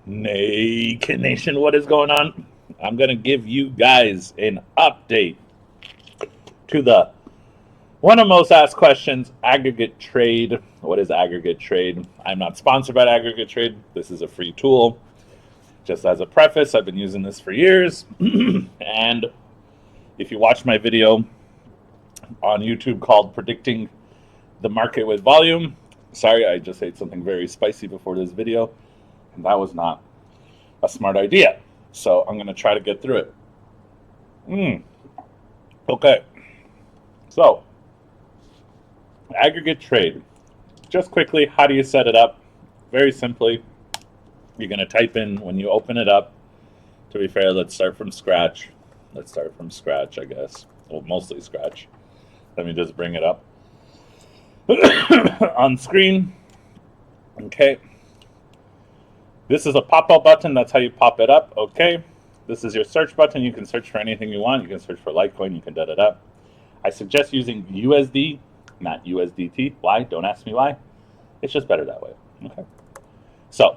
Naked Nation, what is going on? I'm going to give you guys an update to the one of most asked questions, Aggr.Trade. What is Aggr.Trade? I'm not sponsored by Aggr.Trade. This is a free tool. Just as a preface, I've been using this for years. And if you watch my video on YouTube called Predicting the Market with Volume, sorry, I just ate something very spicy before this video, and that was not a smart idea. So I'm going to try to get through it. Okay. So, Aggr.Trade. Just quickly, how do you set it up? Very simply, you're going to type in when you open it up. To be fair, let's start from scratch. I guess. Well, mostly scratch. Let me just bring it up on screen. Okay. This is a pop-up button. That's how you pop it up. Okay. This is your search button. You can search for anything you want. You can search for Litecoin. You can da-da-da. I suggest using USD, not USDT. Why? Don't ask me why. It's just better that way. Okay. So,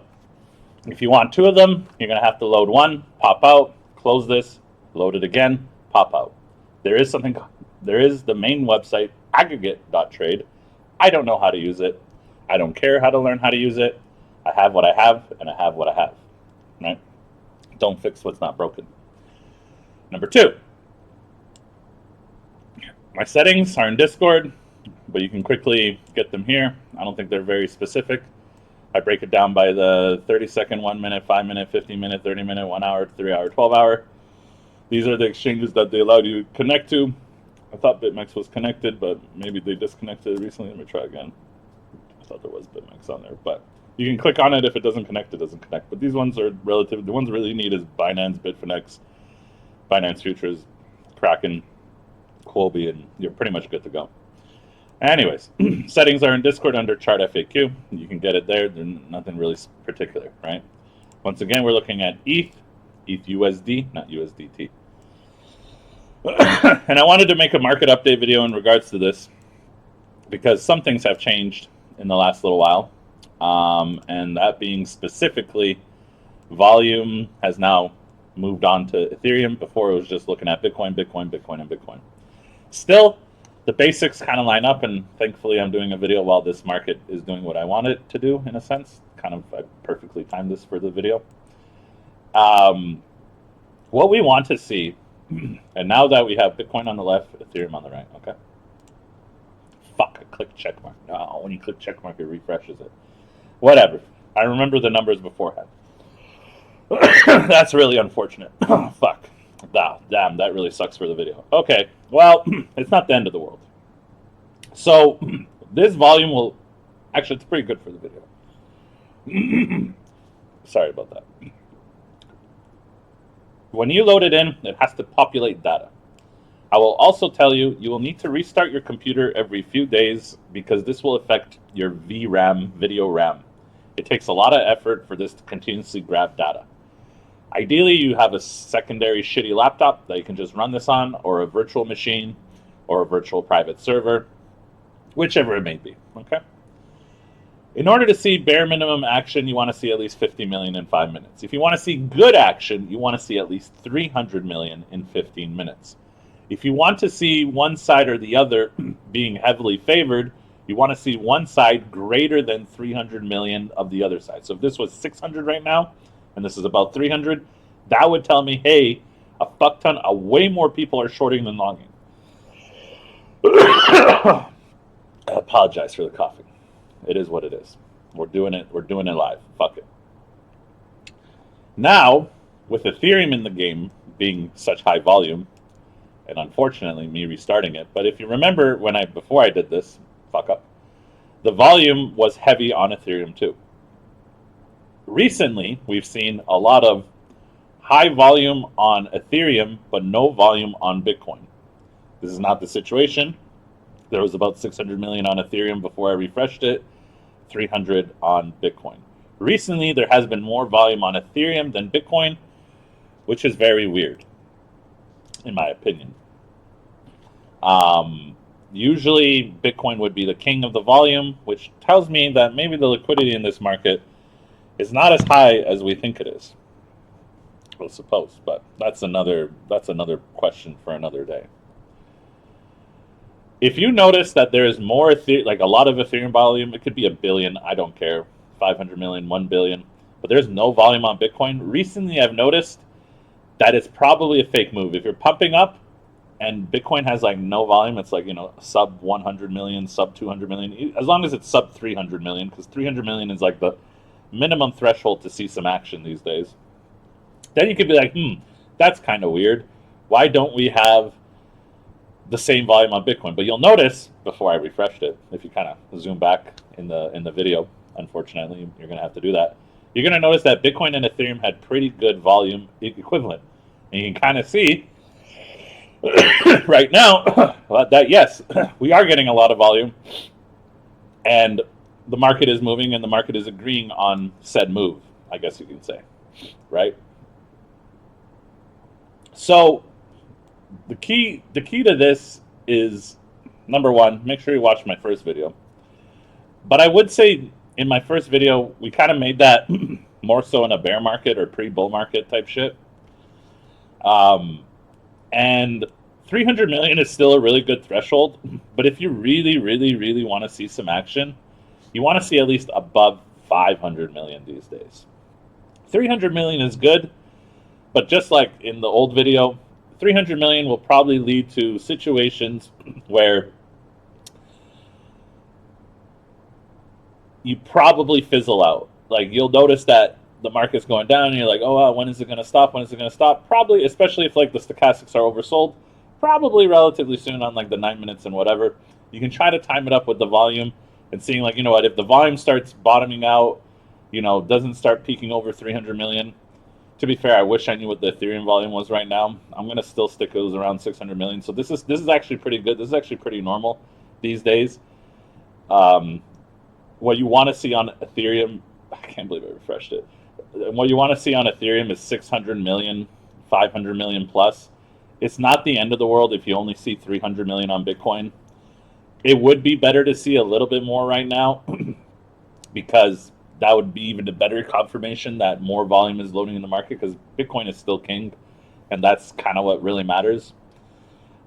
if you want two of them, you're going to have to load one, pop out, close this, load it again, pop out. There is the main website, Aggr.Trade. I don't know how to use it. I don't care how to learn how to use it. I have what I have, and I have what I have. Right? Don't fix what's not broken. Number two, my settings are in Discord, but you can quickly get them here. I don't think they're very specific. I break it down by the 30-second, 1 minute, 5 minute, 15 minute, 30 minute, 1 hour, 3 hour, 12 hour. These are the exchanges that they allowed you to connect to. I thought BitMEX was connected, but maybe they disconnected it recently. Let me try again. I thought there was BitMEX on there, but you can click on it. If it doesn't connect, it doesn't connect. But these ones are relative. The ones really you need is Binance, Bitfinex, Binance Futures, Kraken, Colby, and you're pretty much good to go. Anyways, settings are in Discord under Chart FAQ. You can get it there. There's nothing really particular, right? Once again, we're looking at ETH USD, not USDT. And I wanted to make a market update video in regards to this because some things have changed in the last little while. And that being specifically, volume has now moved on to Ethereum. Before it was just looking at Bitcoin, and Bitcoin. Still, the basics kind of line up, and thankfully I'm doing a video while this market is doing what I want it to do, in a sense. I perfectly timed this for the video. What we want to see, and now that we have Bitcoin on the left, Ethereum on the right, okay? Fuck, I clicked checkmark. No, when you click checkmark, it refreshes it. Whatever. I remember the numbers beforehand. That's really unfortunate. Fuck. Damn, that really sucks for the video. Okay, well, it's not the end of the world. So, this volume will... Actually, it's pretty good for the video. Sorry about that. When you load it in, it has to populate data. I will also tell you, you will need to restart your computer every few days because this will affect your VRAM, video RAM. It takes a lot of effort for this to continuously grab data. Ideally, you have a secondary shitty laptop that you can just run this on, or a virtual machine, or a virtual private server, whichever it may be, okay? In order to see bare minimum action, you want to see at least 50 million in 5 minutes. If you want to see good action, you want to see at least 300 million in 15 minutes. If you want to see one side or the other being heavily favored, you want to see one side greater than 300 million of the other side. So if this was 600 right now, and this is about 300, that would tell me, hey, a fuck ton, way more people are shorting than longing. I apologize for the coughing. It is what it is. We're doing it live. Fuck it. Now, with Ethereum in the game being such high volume, and unfortunately me restarting it, but if you remember before I did this, fuck up, the volume was heavy on Ethereum too. Recently, we've seen a lot of high volume on Ethereum, but no volume on Bitcoin. This is not the situation. There was about 600 million on Ethereum before I refreshed it, 300 on Bitcoin. Recently, there has been more volume on Ethereum than Bitcoin, which is very weird, in my opinion. Usually, Bitcoin would be the king of the volume, which tells me that maybe the liquidity in this market is not as high as we think it is. I suppose, but that's another question for another day. If you notice that there is more like a lot of Ethereum volume, it could be a billion, I don't care, 500 million, 1 billion, but there's no volume on Bitcoin. Recently, I've noticed that it's probably a fake move. If you're pumping up and Bitcoin has like no volume, it's like, sub 100 million, sub 200 million, as long as it's sub 300 million, because 300 million is like the minimum threshold to see some action these days. Then you could be like, that's kind of weird. Why don't we have the same volume on Bitcoin? But you'll notice, before I refreshed it, if you kind of zoom back in the video, unfortunately, you're going to have to do that. You're going to notice that Bitcoin and Ethereum had pretty good volume equivalent. And you can kind of see right now that, yes, we are getting a lot of volume. And the market is moving and the market is agreeing on said move, I guess you can say, right? So the key to this is, number one, make sure you watch my first video. But I would say in my first video, we kind of made that more so in a bear market or pre-bull market type shit. And 300 million is still a really good threshold. But if you really, really, really want to see some action, you want to see at least above 500 million these days. 300 million is good. But just like in the old video, 300 million will probably lead to situations where you probably fizzle out. Like, you'll notice that the market's going down and you're like, oh, wow, when is it going to stop? When is it going to stop? Probably, especially if like the stochastics are oversold, probably relatively soon on like the 9 minutes and whatever. You can try to time it up with the volume and seeing like, what, if the volume starts bottoming out, doesn't start peaking over 300 million. To be fair, I wish I knew what the Ethereum volume was right now. I'm going to still stick it was around 600 million. So this is actually pretty good. This is actually pretty normal these days. What you want to see on Ethereum, I can't believe I refreshed it. What you want to see on Ethereum is 600 million, 500 million plus. It's not the end of the world if you only see 300 million on Bitcoin. It would be better to see a little bit more right now because that would be even a better confirmation that more volume is loading in the market, because Bitcoin is still king, and that's kind of what really matters.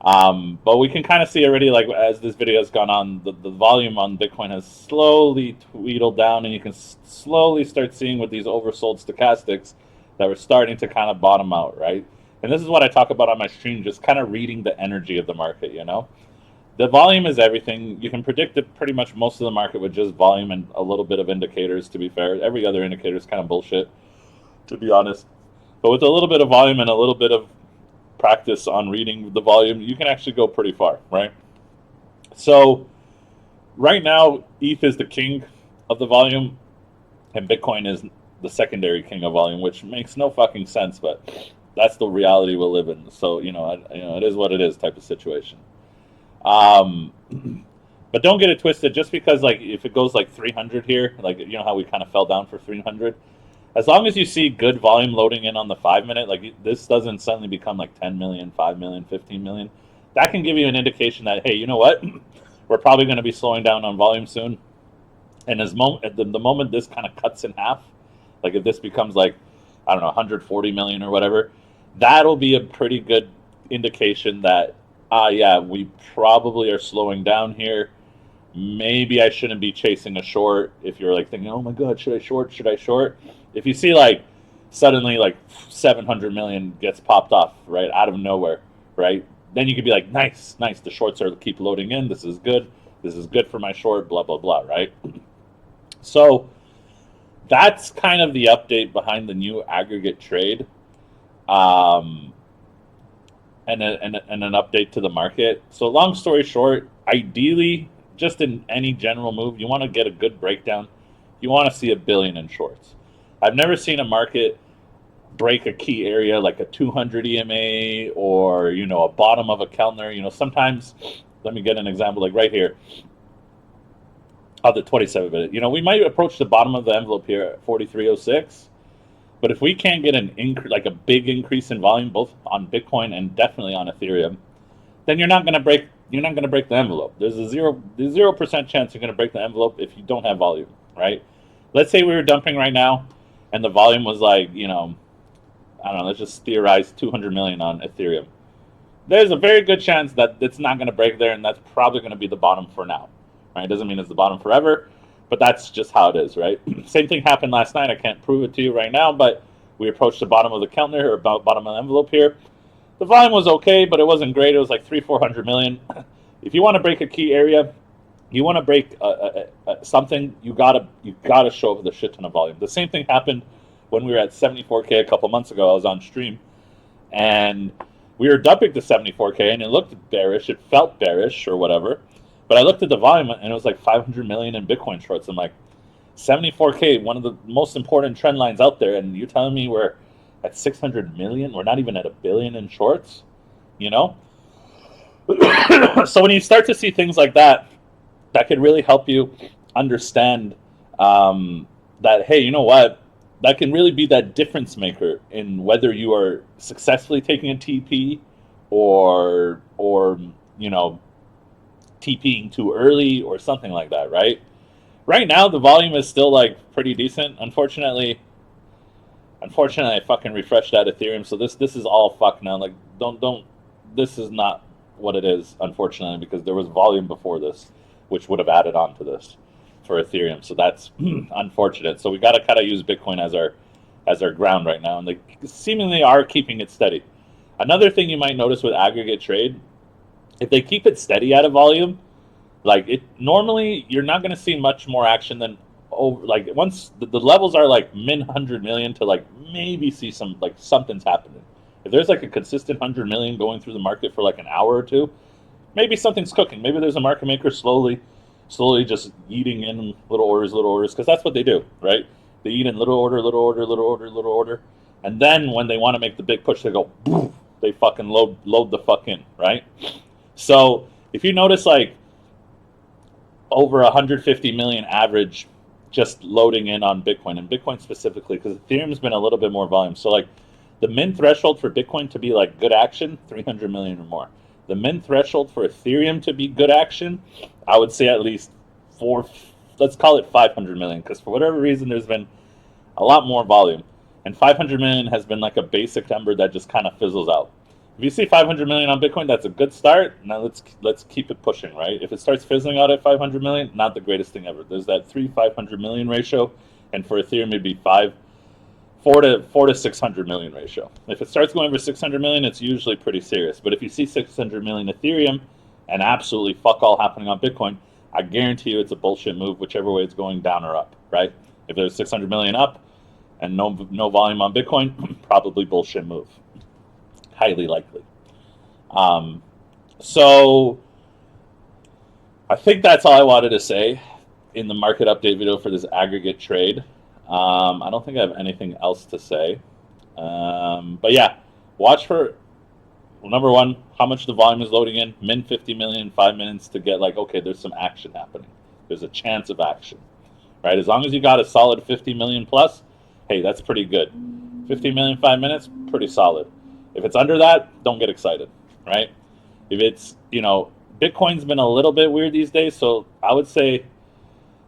But we can kind of see already, like as this video has gone on, the volume on Bitcoin has slowly tweedled down, and you can slowly start seeing with these oversold stochastics that we're starting to kind of bottom out, right? And this is what I talk about on my stream, just kind of reading the energy of the market, The volume is everything. You can predict it pretty much most of the market with just volume and a little bit of indicators, to be fair. Every other indicator is kind of bullshit, to be honest. But with a little bit of volume and a little bit of practice on reading the volume, you can actually go pretty far, right? So right now, ETH is the king of the volume, and Bitcoin is the secondary king of volume, which makes no fucking sense, but that's the reality we'll live in. So, it is what it is type of situation. But don't get it twisted. Just because like if it goes like 300 here, like how we kind of fell down for 300, as long as you see good volume loading in on the 5 minute, like this doesn't suddenly become like 10 million, 5 million, 15 million. That can give you an indication that, hey, you know what, we're probably going to be slowing down on volume soon. And the moment this kind of cuts in half, like if this becomes like, I don't know, 140 million or whatever, that'll be a pretty good indication that yeah, we probably are slowing down here. Maybe I shouldn't be chasing a short. If you're like thinking, oh my God, should I short? Should I short? If you see like suddenly like 700 million gets popped off right out of nowhere, right? Then you could be like, nice. The shorts are keep loading in. This is good. This is good for my short. Blah blah blah. Right? So that's kind of the update behind the new Aggr.Trade. And an update to the market. So long story short, ideally, just in any general move, you want to get a good breakdown. You want to see 1 billion in shorts. I've never seen a market break a key area like a 200 EMA or, a bottom of a Kellner. Sometimes, let me get an example, like right here, of the 27 minute. We might approach the bottom of the envelope here at 43.06. But if we can't get an increase, like a big increase in volume, both on Bitcoin and definitely on Ethereum, then you're not going to break the envelope. There's a 0% chance you're going to break the envelope if you don't have volume, right? Let's say we were dumping right now, and the volume was like, you know, I don't know, let's just theorize 200 million on Ethereum. There's a very good chance that it's not going to break there, and that's probably going to be the bottom for now. Right? It doesn't mean it's the bottom forever, but that's just how it is, right? Same thing happened last night. I can't prove it to you right now, but we approached the bottom of the calendar, or about bottom of the envelope here. The volume was okay, but it wasn't great. It was like 300-400 million. If you want to break a key area, you want to break something, you gotta show up with a shit ton of volume. The same thing happened when we were at 74K a couple months ago. I was on stream, and we were dumping to 74K, and it looked bearish. It felt bearish or whatever. But I looked at the volume, and it was like 500 million in Bitcoin shorts. I'm like, 74K, one of the most important trend lines out there, and you're telling me we're at 600 million? We're not even at 1 billion in shorts, you know? So when you start to see things like that, that could really help you understand that, hey, you know what? That can really be that difference maker in whether you are successfully taking a TP or you know, TPing too early or something like that, right? Right now, the volume is still like pretty decent. Unfortunately, I fucking refreshed that Ethereum, so this is all fuck now. Like, don't. This is not what it is, unfortunately, because there was volume before this, which would have added on to this for Ethereum. So that's unfortunate. So we got to kind of use Bitcoin as our ground right now, and they seemingly are keeping it steady. Another thing you might notice with Aggr.Trade, if they keep it steady at a volume, like it normally, you're not going to see much more action than over. Like once the levels are like min 100 million to like maybe see some like something's happening. If there's like a consistent 100 million going through the market for like an hour or two, maybe something's cooking. Maybe there's a market maker slowly just eating in little orders, because that's what they do, right? They eat in little order, and then when they want to make the big push, they go, boom, they fucking load the fuck in, right? So if you notice like over 150 million average just loading in on Bitcoin, and Bitcoin specifically, because Ethereum's been a little bit more volume. So like the min threshold for Bitcoin to be like good action, 300 million or more. The min threshold for Ethereum to be good action, I would say at least let's call it 500 million, because for whatever reason there's been a lot more volume, and 500 million has been like a basic number that just kind of fizzles out. If you see 500 million on Bitcoin, that's a good start. Now let's keep it pushing, right? If it starts fizzling out at 500 million, not the greatest thing ever. There's that 500 million ratio, and for Ethereum it'd be 4 to 600 million ratio. If it starts going over 600 million, it's usually pretty serious. But if you see 600 million Ethereum and absolutely fuck all happening on Bitcoin, I guarantee you it's a bullshit move, whichever way it's going, down or up, right? If there's 600 million up and no volume on Bitcoin, probably bullshit move. Highly likely. So I think that's all I wanted to say in the market update video for this Aggr.Trade. I don't think I have anything else to say. But yeah, watch for, number one, how much the volume is loading in. Min 50 million in 5 minutes to get like, okay, there's some action happening. There's a chance of action, right? As long as you got a solid 50 million plus, hey, that's pretty good. 50 million 5 minutes, pretty solid. If it's under that, don't get excited, right? If it's, you know, Bitcoin's been a little bit weird these days, so I would say,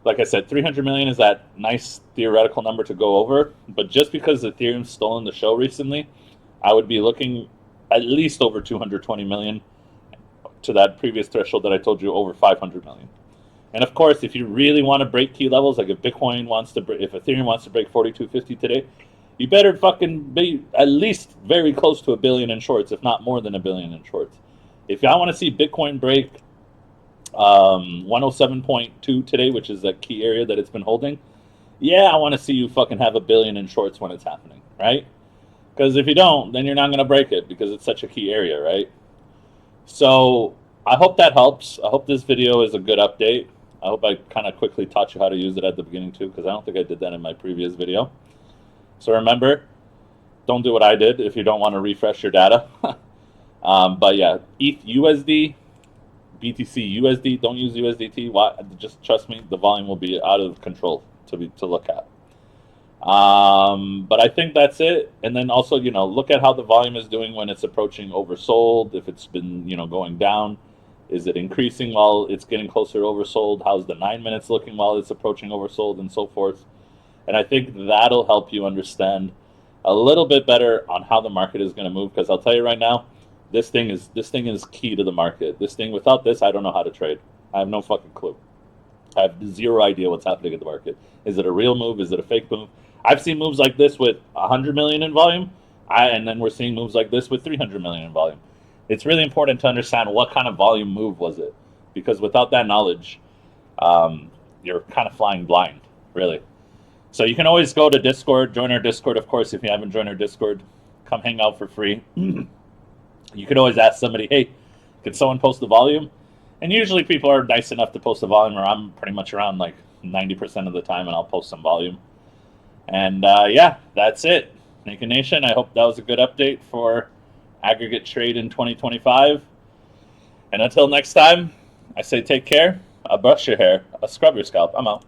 like I said, 300 million is that nice theoretical number to go over, but just because Ethereum's stolen the show recently, I would be looking at least over 220 million to that previous threshold that I told you, over 500 million. And of course, if you really want to break key levels, like if Ethereum wants to break 4250 today, you better fucking be at least very close to 1 billion in shorts, if not more than 1 billion in shorts. If I want to see Bitcoin break 107.2 today, which is the key area that it's been holding, yeah, I want to see you fucking have 1 billion in shorts when it's happening, right? Because if you don't, then you're not going to break it because it's such a key area, right? So I hope that helps. I hope this video is a good update. I hope I kind of quickly taught you how to use it at the beginning too, because I don't think I did that in my previous video. So remember, don't do what I did if you don't want to refresh your data. But yeah, ETH USD, BTC USD, don't use USDT. Just trust me, the volume will be out of control to look at. But I think that's it. And then also, you know, look at how the volume is doing when it's approaching oversold. If it's been, you know, going down, is it increasing while it's getting closer to oversold? How's the 9 minutes looking while it's approaching oversold, and so forth? And I think that'll help you understand a little bit better on how the market is going to move. Because I'll tell you right now, this thing is key to the market. This thing, without this, I don't know how to trade. I have no fucking clue. I have zero idea what's happening in the market. Is it a real move? Is it a fake move? I've seen moves like this with 100 million in volume, and then we're seeing moves like this with 300 million in volume. It's really important to understand what kind of volume move was it, because without that knowledge, you're kind of flying blind, really. So you can always go to Discord, join our Discord, of course. If you haven't joined our Discord, come hang out for free. You could always ask somebody, hey, can someone post the volume? And usually people are nice enough to post the volume, or I'm pretty much around like 90% of the time, and I'll post some volume. And yeah, that's it. Naked Nation, I hope that was a good update for Aggr.Trade in 2025. And until next time, I say take care, brush your hair, scrub your scalp. I'm out.